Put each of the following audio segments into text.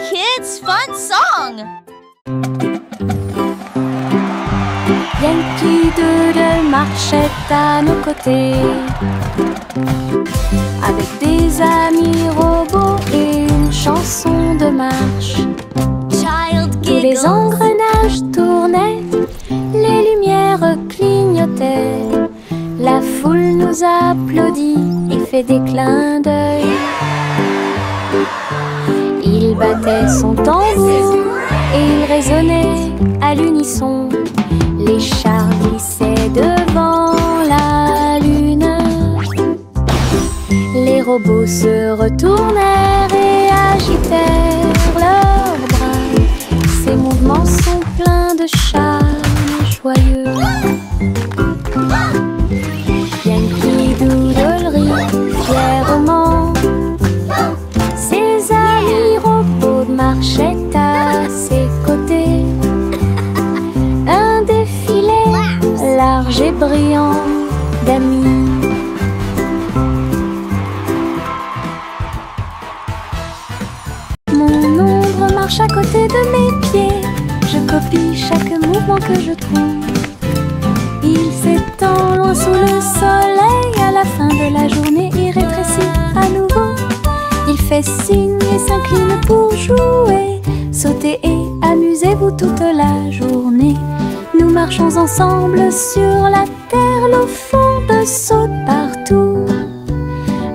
kids' fun song. Yankee Doodle marchait à nos côtés, avec des amis robots et une chanson de marche. Tous les engrenages tournaient, les lumières clignotaient. La foule nous applaudit et fait des clins d'œil. Il battait son tambour et il résonnait à l'unisson. Les chars glissaient devant la lune. Les robots se retournèrent et agitèrent leurs bras. Ces mouvements sont pleins de charme joyeux. Yankee Doodle rit fièrement. Ses amis robots marchaient à ses côtés. Un défilé large et brillant d'amis. Mon ombre marche à côté de mes pieds. Je copie chaque mouvement que je trouve. Il s'étend loin sous le soleil. À la fin de la journée, il rétrécit à nouveau. Il fait signe et s'incline pour jouer. Sautez et amusez-vous toute la journée. Nous marchons ensemble sur la terre. L'eau fonde saute partout.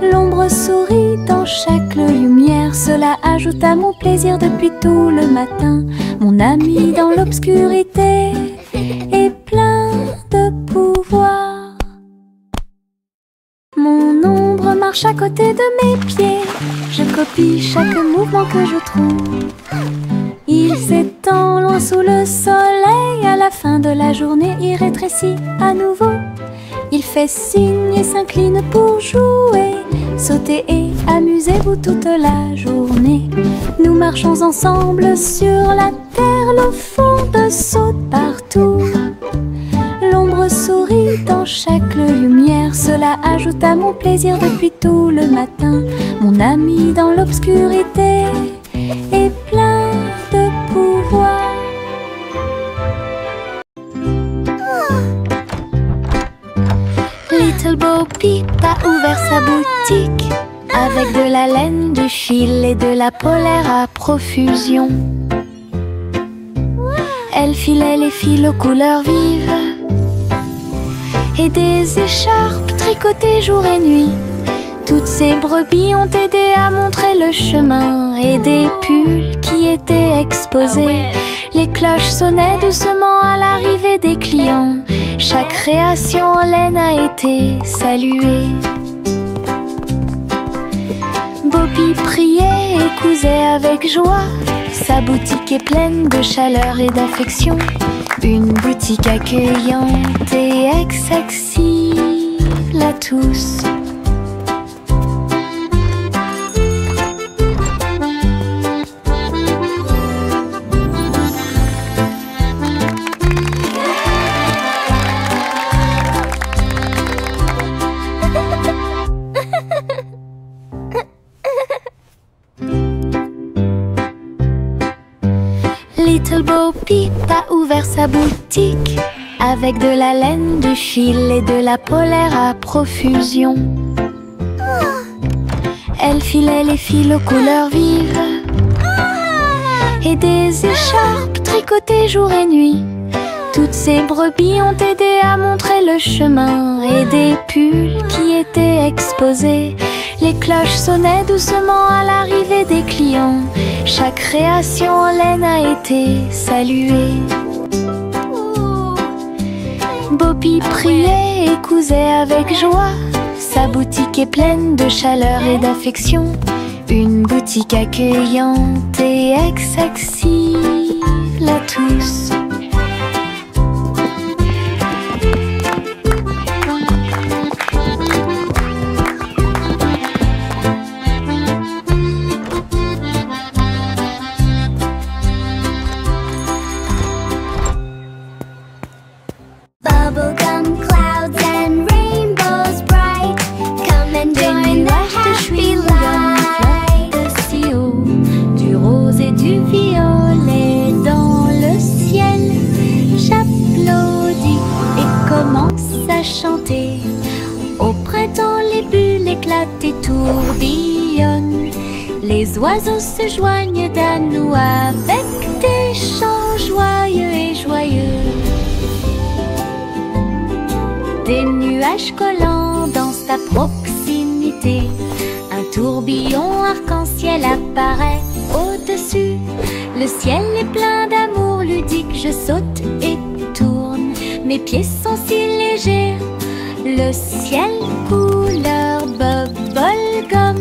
L'ombre sourit dans chaque lumière. Cela ajoute à mon plaisir depuis tout le matin. Mon ami dans l'obscurité est plein de pouvoir. Mon ombre marche à côté de mes pieds. Je copie chaque mouvement que je trouve. Il s'étend loin sous le soleil. À la fin de la journée, il rétrécit à nouveau. Il fait signe et s'incline pour jouer. Sautez et amusez-vous toute la journée. Nous marchons ensemble sur la terre. L'eau fonde saute partout. L'ombre sourit dans chaque lumière. Cela ajoute à mon plaisir depuis tout le matin. Mon ami dans l'obscurité est plein de pouvoir. Little Bo Peep a ouvert sa boutique avec de la laine, du fil et de la polaire à profusion. Elle filait les fils aux couleurs vives et des écharpes tricotées jour et nuit. Toutes ces brebis ont aidé à montrer le chemin et des pulls qui étaient exposés. Les cloches sonnaient doucement à l'arrivée des clients. Chaque création en laine a été saluée. Bobby priait et cousait avec joie. Sa boutique est pleine de chaleur et d'affection. Une boutique accueillante et accessible à tous. Little Bo Peep a ouvert sa boutique avec de la laine, du fil et de la polaire à profusion. Elle filait les fils aux couleurs vives et des écharpes tricotées jour et nuit. Toutes ces brebis ont aidé à montrer le chemin et des pulls qui étaient exposés. Les cloches sonnaient doucement à l'arrivée des clients. Chaque création en laine a été saluée. Bobby priait et cousait avec joie. Sa boutique est pleine de chaleur et d'affection. Une boutique accueillante et accessible à tous. Bubblegum clouds and rainbows bright, come and join the happy light. De si haut, du rose et du tourbillonne. Les oiseaux se joignent à nous avec des chants joyeux et joyeux. Des nuages collants dansent à proximité. Un tourbillon arc-en-ciel apparaît au-dessus. Le ciel est plein d'amour ludique. Je saute et tourne, mes pieds sont si légers. Le ciel couleur bubblegum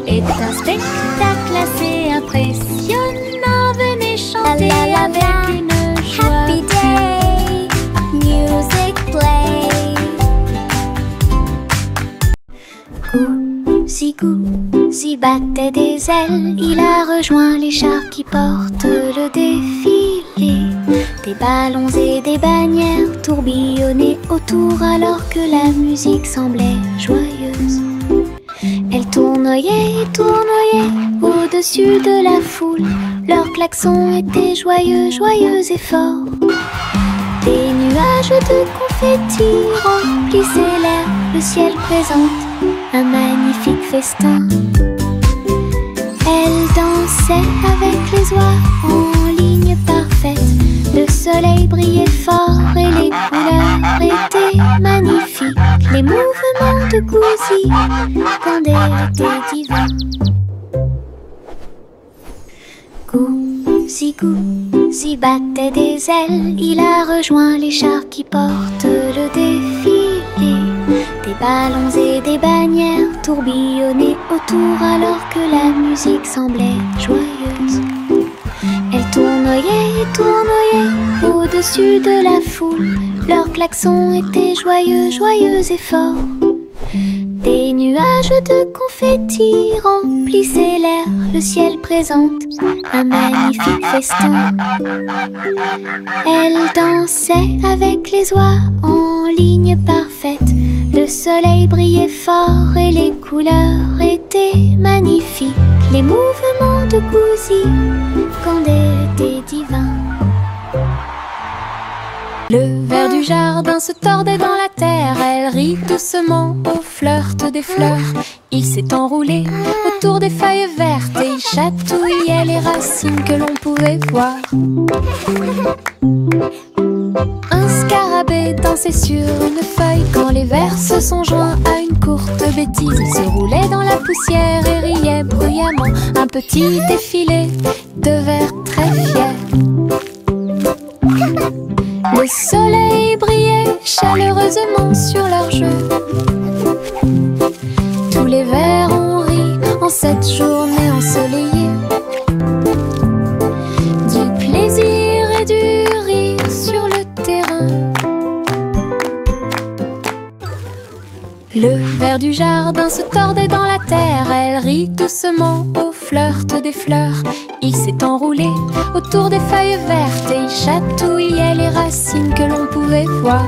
est un spectacle assez impressionnant. Venez chanter avec une joie. Happy day, music play. Gousi battait des ailes, il a rejoint les chars qui portent le défilé. Des ballons et des bannières tourbillonnaient autour alors que la musique semblait joyeuse. Elle tournoyait et tournoyait au-dessus de la foule. Leurs klaxons étaient joyeux, joyeux et forts. Des nuages de confettis remplissaient l'air. Le ciel présente un magnifique festin. Elle dansait avec les oies en ligne parfaite. Le soleil brillait fort et les couleurs étaient magnifiques. Les mouvements de Gousi quand elle était divin. Gousi battait des ailes, il a rejoint les chars qui portent le défilé. Des ballons et des bannières tourbillonnaient autour alors que la musique semblait joyeuse. Elle tournoyait et tournoyait au-dessus de la foule. Leurs klaxons étaient joyeux, joyeux et forts. Des nuages de confettis remplissaient l'air. Le ciel présente un magnifique festin. Elle dansait avec les oies en ligne parfaite. Le soleil brillait fort et les couleurs étaient magnifiques. Les mouvements de Gousi quand elle était divin. Le ver du jardin se tordait dans la terre. Elle rit doucement au flirt des fleurs. Il s'est enroulé autour des feuilles vertes et il chatouillait les racines que l'on pouvait voir. Un scarabée dansait sur une feuille quand les vers se sont joints à une courte bêtise. Il se roulait dans la poussière et riait bruyamment. Un petit défilé de vers très fiers. Le soleil brillait chaleureusement sur leur jeu. Tous les vers ont ri en cette journée ensoleillée. Du plaisir et du rire sur le terrain. Le ver du jardin se tordait dans la terre. Elle rit doucement au flirt des fleurs. Il s'est enroulé autour des feuilles vertes et il chatouillait les racines que l'on pouvait voir.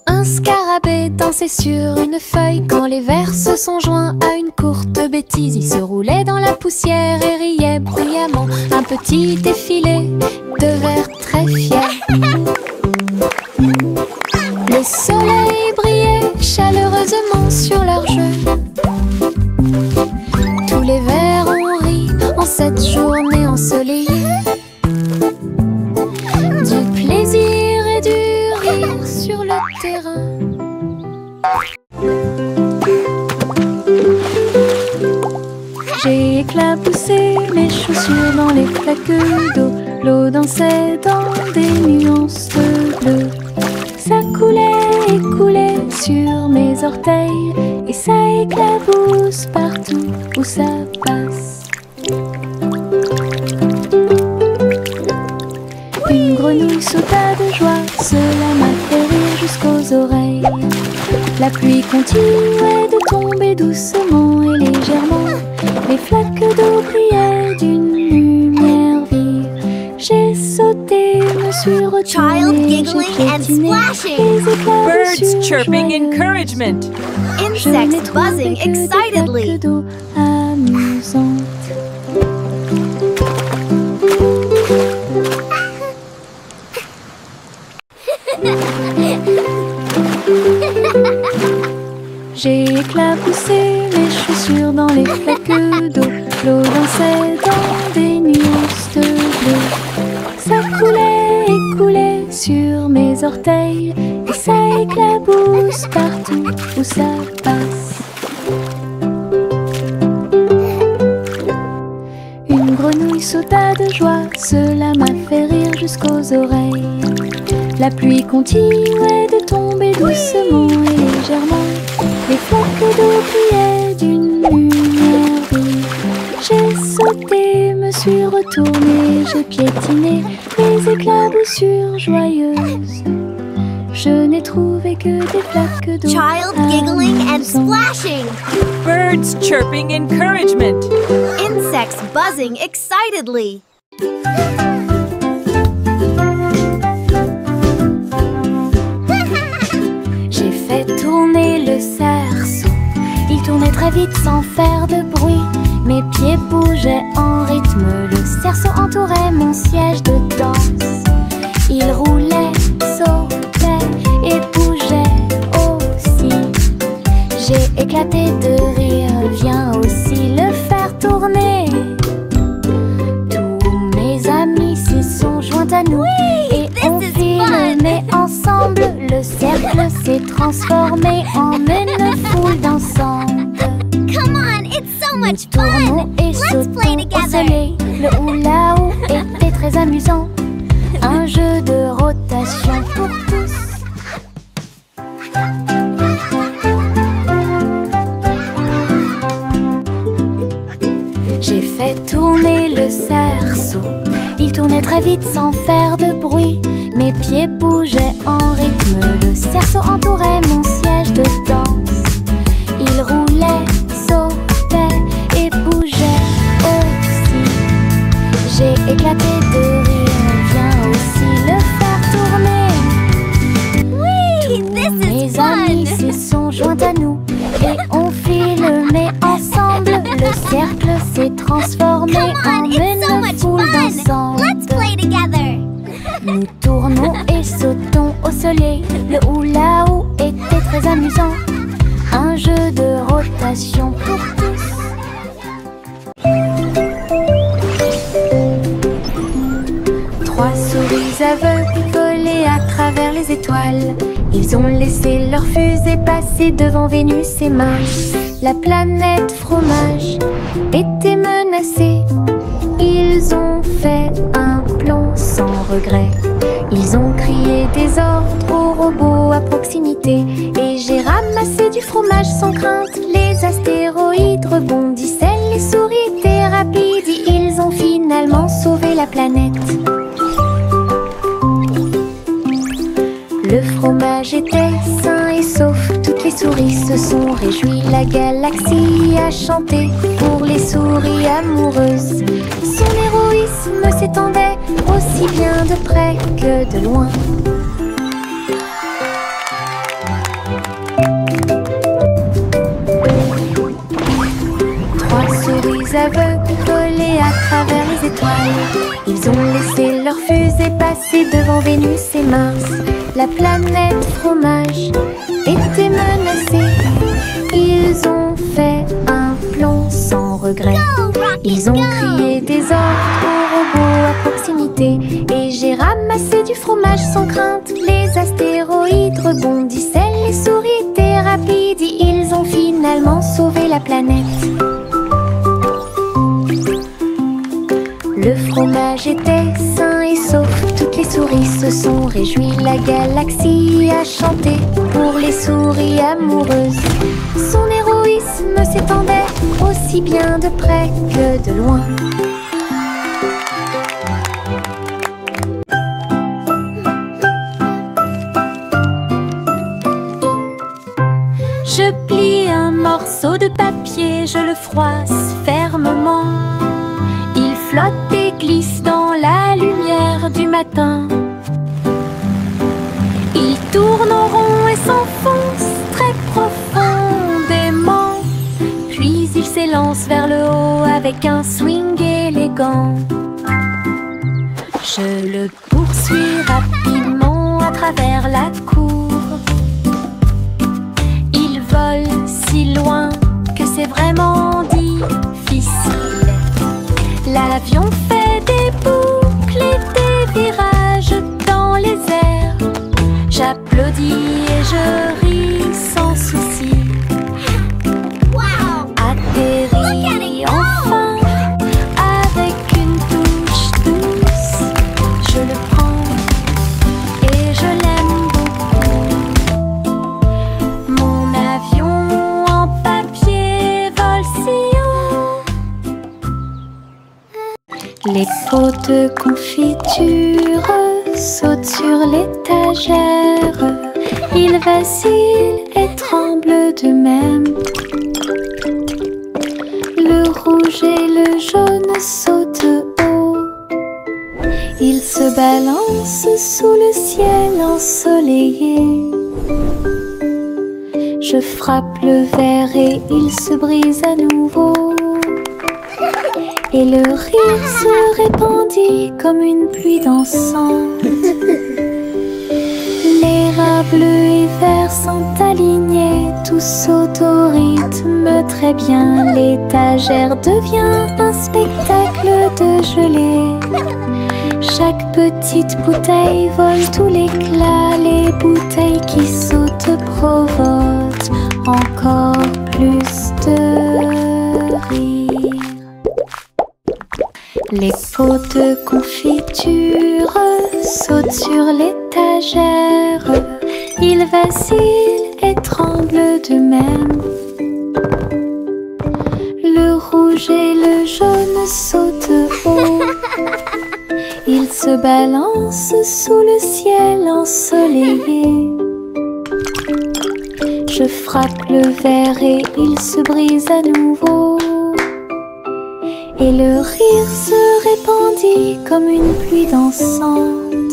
Un scarabée dansait sur une feuille quand les vers se sont joints à une courte bêtise. Il se roulait dans la poussière et riait bruyamment. Un petit défilé de vers très fiers. Le soleil brillait chaleureusement sur leur jeu. Tous les vers ont ri en cette journée ensoleillée. Du plaisir et du rire sur le terrain. J'ai éclaboussé mes chaussures dans les flaques d'eau. L'eau dansait dans des nuances de bleu. Ça coulait et coulait sur mes orteils et ça éclabousse partout où ça passe. Une grenouille sauta de joie, cela m'a fait rire jusqu'aux oreilles. La pluie continuait de tomber doucement et légèrement. Les flaques d'eau brillaient d'une lumière vive. J'ai sauté, me suis retournée, Child giggling j'ai and piétiné splashing. les éclats de Birds chirping joyeux. encouragement. Je n'ai Insects trouvé buzzing que des excitedly. flaques d'eau amusantes. J'ai éclaboussé mes chaussures dans les flaques d'eau. L'eau dansait dans des nuances de bleu. Ça coulait et coulait sur mes orteils, et ça éclabousse partout où ça passe. Une grenouille sauta de joie, cela m'a fait rire jusqu'aux oreilles. La pluie continuait de tomber doucement et légèrement. Les flaques d'eau brillaient d'une lumière vive. J'ai sauté, me suis retournée, j'ai piétiné les éclaboussures joyeuses. Je n'ai trouvé que des flaques d'eau. Child giggling and splashing. Birds chirping encouragement. Insects buzzing excitedly. J'ai fait tourner le cerceau. Il tournait très vite sans faire de bruit. Mes pieds bougeaient en rythme. Le cerceau entourait mon siège de danse. Il roulait, sautait et bougeait aussi. J'ai éclaté de rire. Viens aussi le faire tourner. Tous mes amis s'y sont joints à nous. Et on filmait ensemble. Le cercle s'est transformé en une foule dansante. Come on, it's so Nous much tournons fun. et Let's play sautons au together. soleil. Le hula-hoop était très amusant. Un jeu de rotation pour tous. J'ai fait tourner le cerceau. Il tournait très vite sans faire de bruit. Mes pieds bougeaient en rythme. Le cerceau entourait mon siège de danse. Il roulait, sautait et bougeait aussi. J'ai éclaté de rire. Viens aussi le faire tourner. Whee! This is Mes amis fun. s'y sont joints à nous. Et on filmait ensemble. Le cercle s'est transformé Come en on, it's so une much foule fun. Let's dansante. play together. Nous tournons et sautons au soleil. Le hula-hoop était très amusant. Un jeu de rotation pour tous. Trois souris aveugles volaient à travers les étoiles. Ils ont laissé leur fusée passer devant Vénus et Mars. La planète fromage était menacée. Ils ont fait un plan sans regret. Ils ont crié des ordres aux robots à proximité. Et j'ai ramassé du fromage sans crainte. Les astéroïdes rebondissaient, les souris étaient rapides. Et ils ont finalement sauvé la planète. Le fromage était sain et sauf. Toutes les souris se sont réjouies. La galaxie a chanté pour les souris amoureuses. Son héroïsme s'étendait aussi bien de près que de loin. Trois souris aveugles volaient à travers les étoiles. Ils ont laissé leur fusée passer devant Vénus et Mars. La planète fromage était menacée. Ils ont fait un plan sans regret. Ils ont crié des ordres aux robots à proximité. Et j'ai ramassé du fromage sans crainte. Les astéroïdes rebondissaient, les souris étaient rapides. Et ils ont finalement sauvé la planète. Le fromage était sain et sauf. Toutes les souris se sont réjouies. La galaxie a chanté pour les souris amoureuses. Son héroïsme s'étendait aussi bien de près que de loin. Je plie un morceau de papier, je le froisse fermement. Il flotte et glisse dans la lumière du matin. Il tourne en rond et s'enfonce très profondément. Puis il s'élance vers le haut avec un swing élégant. Je le poursuis rapidement à travers la cour. Il vole Les pots de confiture sautent sur l'étagère. Ils vacillent et tremblent de même. Le rouge et le jaune sautent haut. Ils se balancent sous le ciel ensoleillé. Je frappe le verre et il se brise à nouveau. Et le rire se répandit comme une pluie dansante. Les rats bleus et verts sont alignés, tous sautent au rythme très bien. L'étagère devient un spectacle de gelée. Chaque petite bouteille vole tout l'éclat. Les bouteilles qui sautent provoquent encore plus de rire. Les pots de confiture sautent sur l'étagère. Ils vacillent et tremblent de même. Le rouge et le jaune sautent haut. Ils se balancent sous le ciel ensoleillé. Je frappe le verre et il se brise à nouveau. Et le rire se répandit comme une pluie dansante.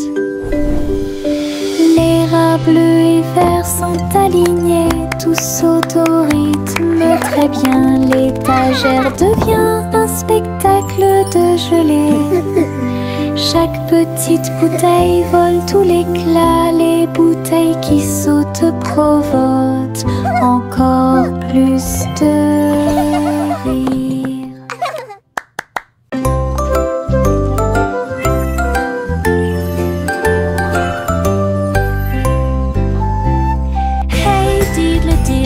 Les rats bleus et verts sont alignés, tous sautent au rythme très bien. L'étagère devient un spectacle de gelée. Chaque petite bouteille vole tout l'éclat. Les bouteilles qui sautent provoquent encore plus de rire.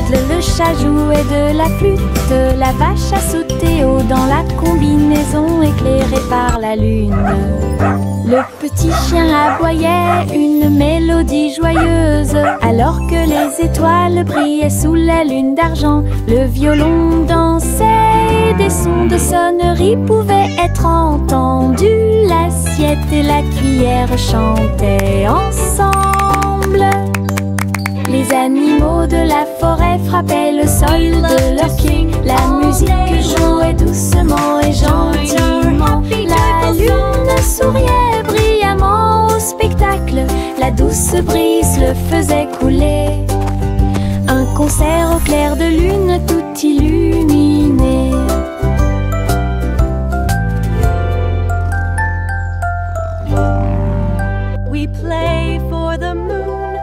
Le chat jouait de la flûte, la vache a sauté haut dans la combinaison éclairée par la lune. Le petit chien aboyait une mélodie joyeuse, alors que les étoiles brillaient sous la lune d'argent. Le violon dansait, des sons de sonnerie pouvaient être entendus. L'assiette et la cuillère chantaient ensemble. Les animaux de la forêt frappaient le sol de leurs pieds. La musique jouait doucement et gentiment. La lune souriait brillamment au spectacle. La douce brise le faisait couler. Un concert au clair de lune tout illuminé. We play for the moon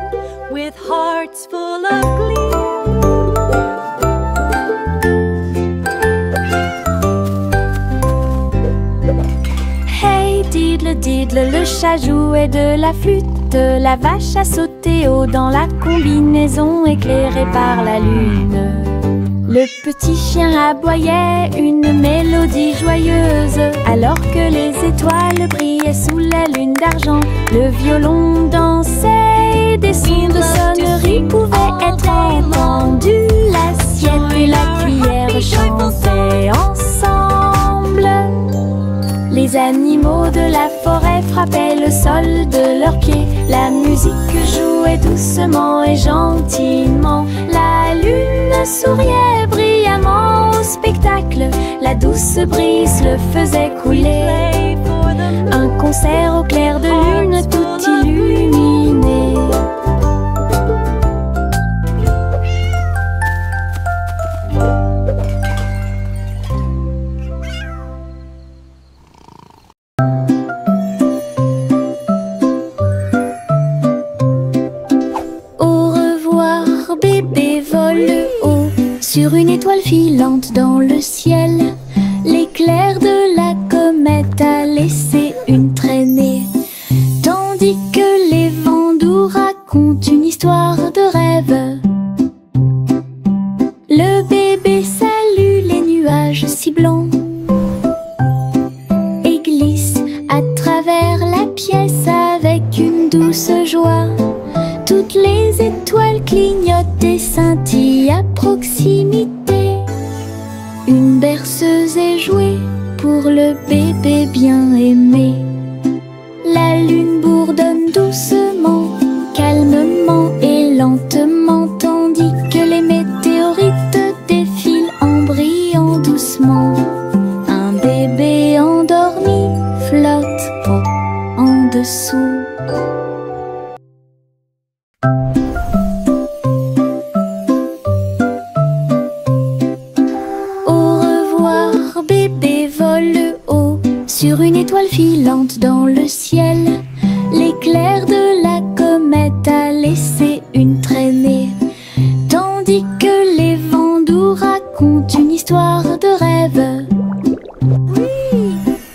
with hearts full of glee. Hey diddle diddle, le chat jouait de la flûte, la vache a sauté haut dans la combinaison éclairée par la lune. Le petit chien aboyait une mélodie joyeuse, alors que les étoiles brillaient sous la lune d'argent. Le violon dansait, des sons de sonnerie pouvaient être entendus. L'assiette et la cuillère chantaient ensemble. Les animaux de la forêt frappaient le sol de leurs pieds. La musique jouait doucement et gentiment. La lune souriait brillamment au spectacle. La douce brise le faisait couler. Un concert au clair de lune tout illuminé. Sur une étoile filante dans le ciel, l'éclair de la comète a laissé une traînée. Tandis que les vents doux racontent une histoire de rêve, le bébé salue les nuages si blancs et glisse à travers la pièce avec une douce joie. Toutes les étoiles clignotent et scintillent à proximité. Une berceuse est jouée pour le bébé bien aimé. La lune bourdonne doucement, calmement et lentement, tandis que les météorites défilent en brillant doucement. Un bébé endormi flotte en dessous. Au revoir, bébé vole haut sur une étoile filante dans le ciel. L'éclair de la comète a laissé une traînée, tandis que les vents doux racontent une histoire de rêve.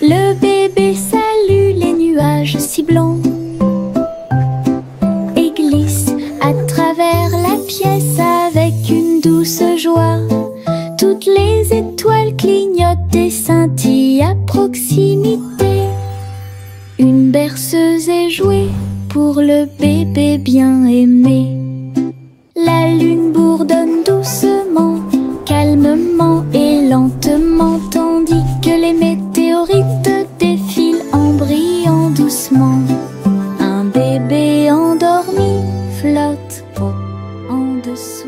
Le bébé salue les nuages si blancs et glisse à travers la pièce avec une douce joie. Toutes les étoiles clignotent et scintillent à proximité. Une berceuse est jouée pour le bébé bien aimé. La lune bourdonne doucement, calmement et lentement, tandis que les météorites défilent en brillant doucement. Un bébé endormi flotte en dessous.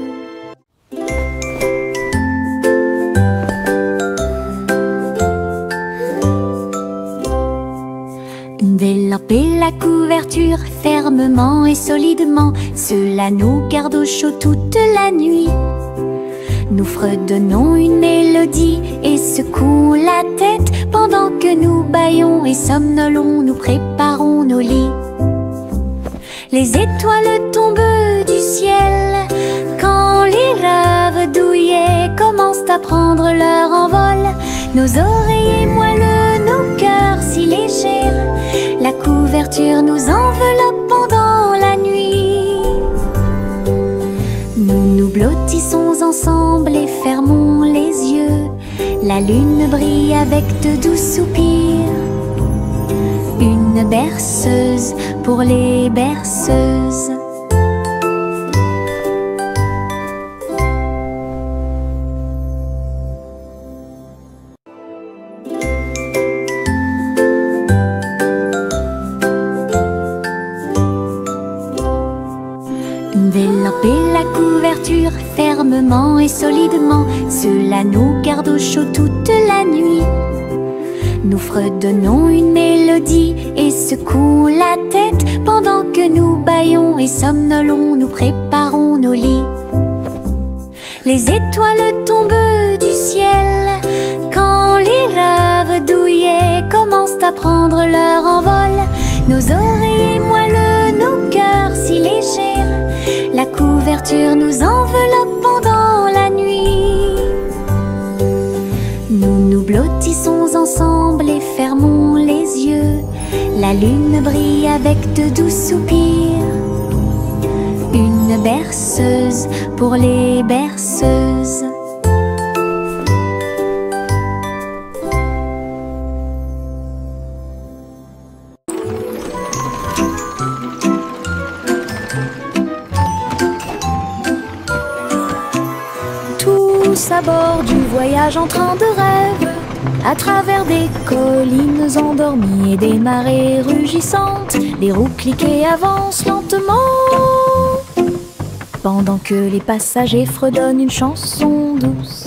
Délamper la couverture fermement et solidement, cela nous garde au chaud toute la nuit. Nous fredonnons une mélodie et secouons la tête pendant que nous bâillons et somnolons, nous préparons nos lits. Les étoiles tombent du ciel quand les rêves douillets commencent à prendre leur envol. Nos oreillers moelleux, nos cœurs si légers, la couverture nous enveloppe pendant la nuit. Nous nous blottissons ensemble et fermons les yeux. La lune brille avec de doux soupirs. Une berceuse pour les berceuses. Délamper la couverture fermement et solidement, cela nous garde au chaud toute la nuit. Nous fredonnons une mélodie et secouons la tête pendant que nous bâillons et somnolons, nous préparons nos lits. Les étoiles tombent du ciel quand les rêves douillets commencent à prendre leur envol. Nos oreillers moelleux, nos cœurs si légers, la couverture nous enveloppe pendant la nuit. Nous nous blottissons ensemble et fermons les yeux. La lune brille avec de doux soupirs. Une berceuse pour les berceuses. Tous à bord du voyage en train de rêve, à travers des collines endormies et des marées rugissantes, les roues cliquent et avancent lentement, pendant que les passagers fredonnent une chanson douce.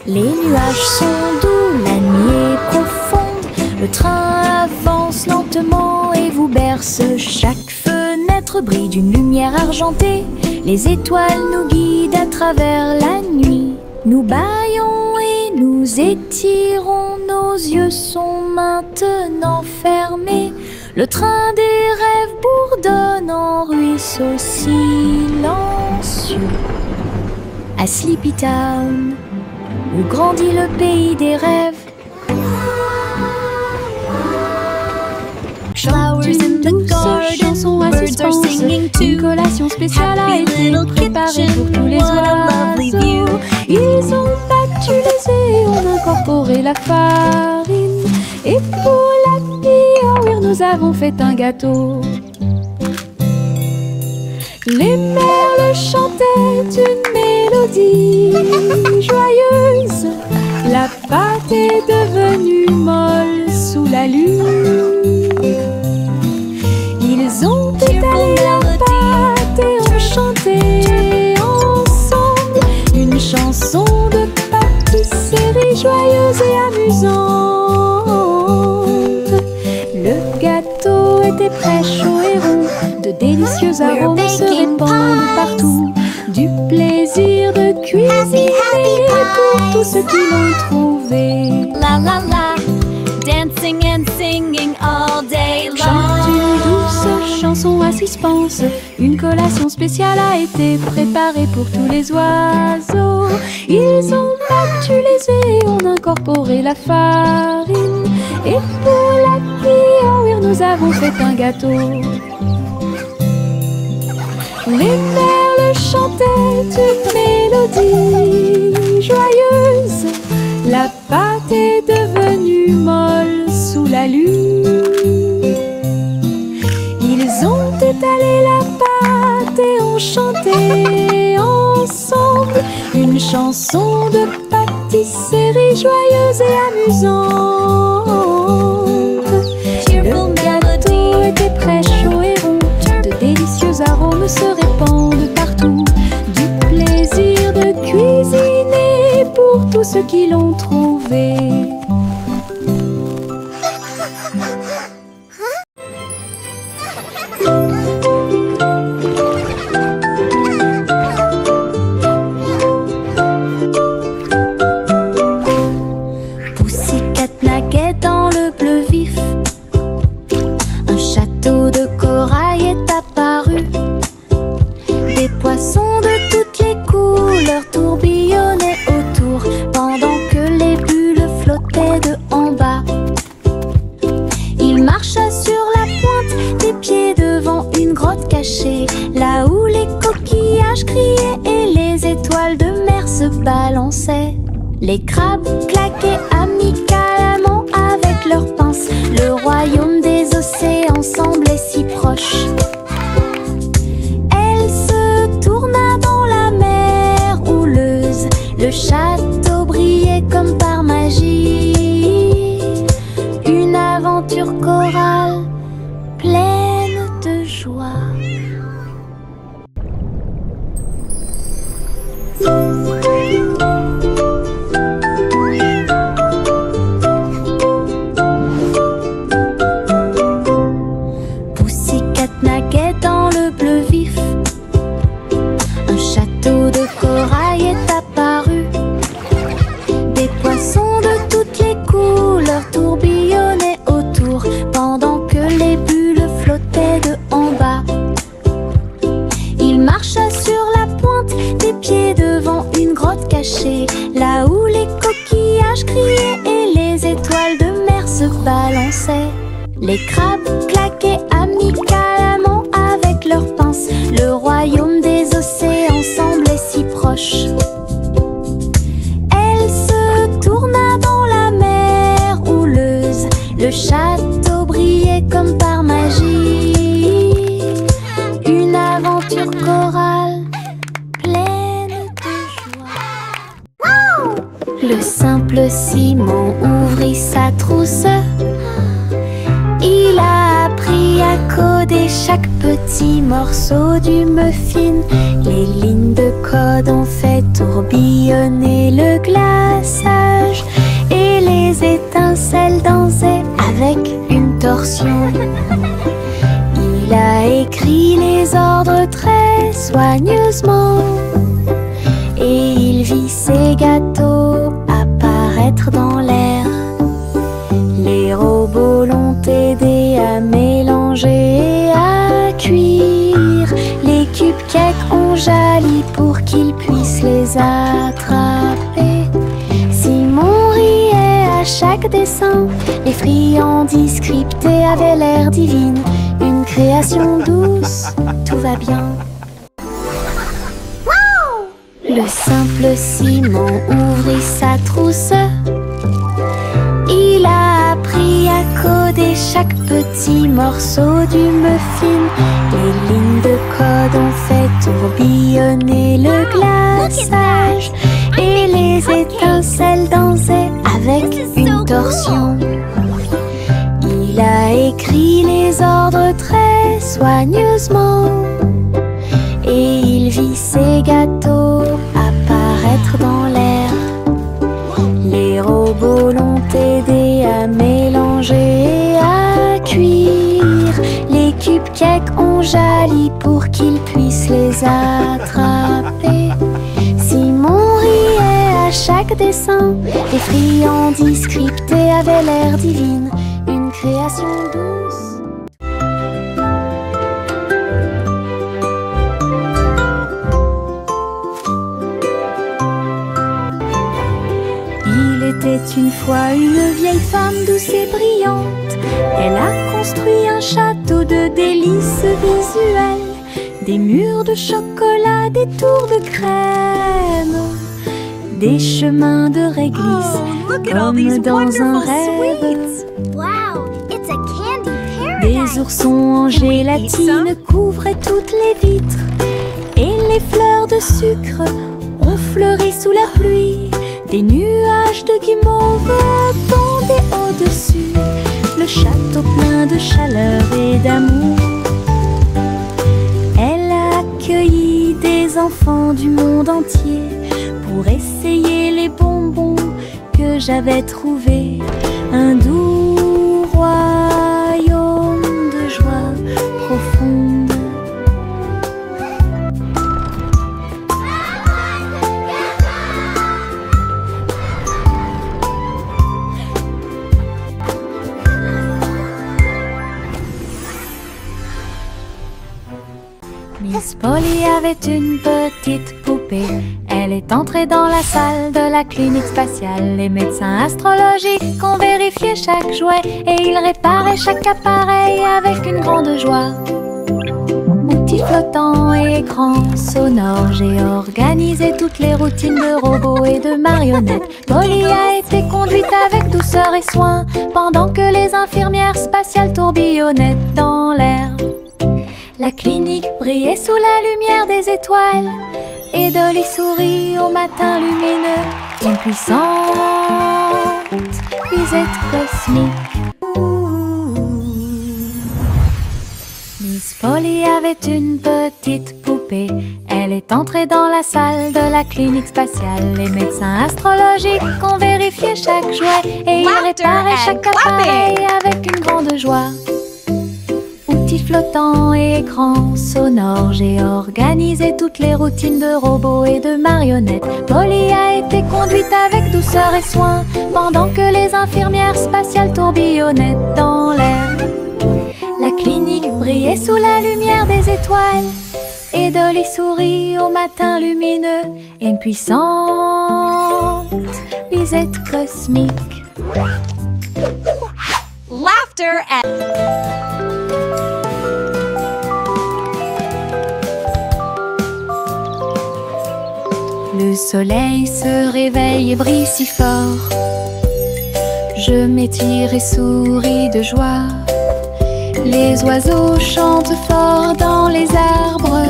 Les nuages sont doux, la nuit est profonde, le train avance lentement et vous berce. Chaque fenêtre brille d'une lumière argentée, les étoiles nous guident à travers la nuit. Nous bâillons et nous étirons, nos yeux sont maintenant fermés. Le train des rêves bourdonne en ruisseau silencieux. À Sleepy Town, où grandit le pays des rêves. Flowers in the garden, birds are singing too. Une collation spéciale a été préparée pour tous les oiseaux. Ils ont battu les œufs et ont incorporé la farine. Et pour la New Year, nous avons fait un gâteau. Les merles chantaient une mélodie joyeuse. La pâte est devenue tous ceux qui l'ont trouvé. La la la, dancing and singing all day long. Chante une douce chanson à suspense. Une collation spéciale a été préparée pour tous les oiseaux. Ils ont battu les œufs et ont incorporé la farine. Et pour l'accueillir, nous avons fait un gâteau. Les merles chantaient une mélodie joyeuse. La pâte est devenue molle sous la lune. Ils ont étalé la pâte et ont chanté ensemble une chanson de pâtisserie joyeuse et amusante. Le gâteau était prêt, chaud et rond. De délicieux arômes se répandent partout. Du plaisir de cuisiner pour tous ceux qui l'ont trouvé. Pussycat naquait dans le bleu vif. Un château de corail est apparu. Des poissons de toutes les couleurs tourbillonnaient autour, pendant que les bulles flottaient de en bas. Il marcha sur la pointe des pieds devant une grotte cachée, là où les coquillages criaient et les étoiles de mer se balançaient. Les crabes claquaient amicalement avec leurs pinces. Le royaume des océans semblait si proche. Elle se tourna dans la mer houleuse. Le château brillait comme par magie. Une aventure chorale pleine de joie. Pussycat naquait dans le bleu vif. Un château de corail est apparu. Des poissons de toutes les couleurs tourbillonnaient autour, pendant que les bulles flottaient de en bas. Il marcha sur la pointe des pieds devant une grotte cachée, là où les coquillages criaient et les étoiles de mer se balançaient. Les crabes claquaient amicalement avec leurs pinces. Le royaume des océans semblait si proche. Elle se tourna dans la mer houleuse. Le château brillait comme par magie. Une aventure chorale pleine de joie. Le simple Simon ouvrit sa trousse. Il a appris à coder chaque petit morceau du muffin. Les lignes de code ont fait tourbillonner le glaçage et les étincelles dansaient avec une torsion. Il a écrit les ordres très soigneusement et il vit ses gâteaux apparaître dans l'air. Les robots l'ont aidé à mélanger et à cuire. Les cupcakes ont jali pour qu'il puisse les attraper. Simon riait à chaque dessin. Les friandises scriptées avaient l'air divine. Une création douce, tout va bien. Le simple Simon ouvrit sa trousse. Il a appris à coder chaque petit morceau du muffin. Les lignes de code ont fait tourbillonner le glaçage et les étincelles dansaient avec une torsion. Il a écrit les ordres très soigneusement et il vit ses gâteaux apparaître dans l'air. Les robots l'ont aidé à mélanger et à cuire. Les cupcakes ont jali pour qu'il puisse les attraper. Simon riait à chaque dessin, les friandises scriptées avaient l'air divine, une création douce. Il était une fois une vieille femme douce et brillante. Elle a construit un château de délices visuelles, des murs de chocolat, des tours de crème, des chemins de réglisse, comme dans un rêve. Wow, it's a candy Des paradise. oursons en gélatine couvraient toutes les vitres, et les fleurs de sucre ont fleuri sous la pluie. Des nuages de guimauve pendaient au-dessus, le château plein de chaleur et d'amour. Elle a accueilli des enfants du monde entier pour essayer les bonbons que j'avais trouvés. Un doux royaume de joie profonde. Miss Polly avait une petite poupée. Elle est entrée dans la salle de la clinique spatiale. Les médecins astrologiques ont vérifié chaque jouet et ils réparaient chaque appareil avec une grande joie. Outils flottants et écrans sonores, j'ai organisé toutes les routines de robots et de marionnettes. Polly a été conduite avec douceur et soin pendant que les infirmières spatiales tourbillonnaient dans l'air. La clinique brillait sous la lumière des étoiles et Dolly sourit au matin lumineux. Une puissante visite cosmique. Miss Polly avait une petite poupée. Elle est entrée dans la salle de la clinique spatiale. Les médecins astrologiques ont vérifié chaque jouet et ils réparaient chaque appareil avec une grande joie. Outils flottants et écrans sonores, j'ai organisé toutes les routines de robots et de marionnettes. Polly a été conduite avec douceur et soin pendant que les infirmières spatiales tourbillonnaient dans l'air. La clinique brillait sous la lumière des étoiles et Dolly sourit au matin lumineux. Une puissante visite cosmique. Laughter and Le soleil se réveille et brille si fort. Je m'étire et souris de joie. Les oiseaux chantent fort dans les arbres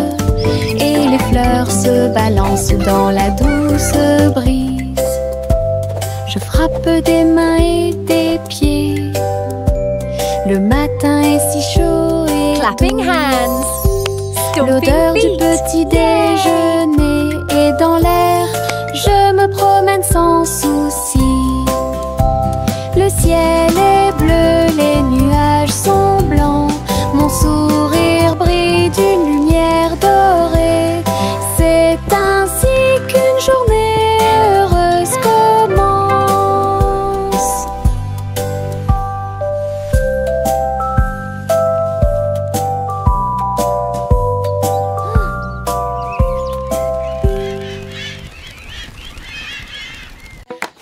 et les fleurs se balancent dans la douce brise. Je frappe des mains et des pieds. Le matin est si chaud et clapping hands, l'odeur stomping du feet. petit déjeuner est dans l'air. Je me promène sans souci. Le ciel est bleu, les nuages sont blancs. Mon sourire brille d'une lumière dorée. C'est ainsi qu'une journée heureuse commence.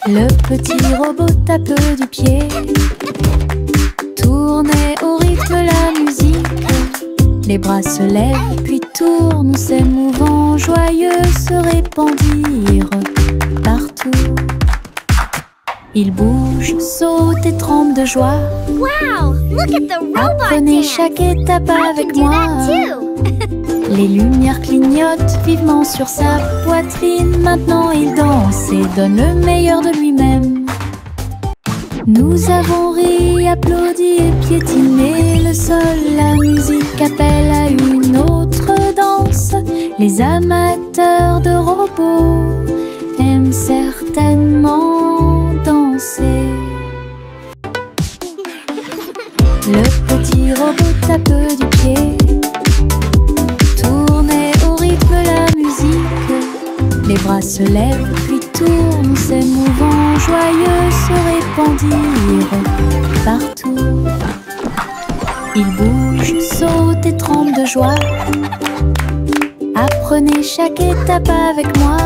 Le petit robot tape du pied, tournait au rythme la musique. Les bras se lèvent puis tournent, ces mouvements joyeux se répandirent partout. Il bouge, saute et tremble de joie. Wow, look at the robot Apprenez dance. chaque étape I avec can do moi. that too. Les lumières clignotent vivement sur sa poitrine. Maintenant il danse et donne le meilleur de lui-même. Nous avons ri, applaudi et piétiné le sol. La musique appelle à une autre danse. Les amateurs de robots aiment certainement danser. Le petit robot tape du pied, tournait au rythme la musique. Les bras se lèvent puis tournent, ces mouvements joyeux se répandirent partout. Ils bougent, sautent et tremblent de joie. Apprenez chaque étape avec moi.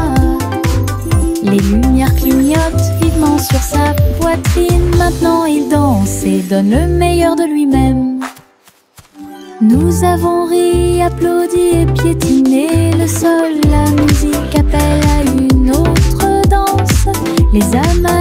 Les lumières clignotent vivement sur sa poitrine. Maintenant il danse et donne le meilleur de lui-même. Nous avons ri, applaudi et piétiné. Le sol, la musique appelle à une autre danse. Les amas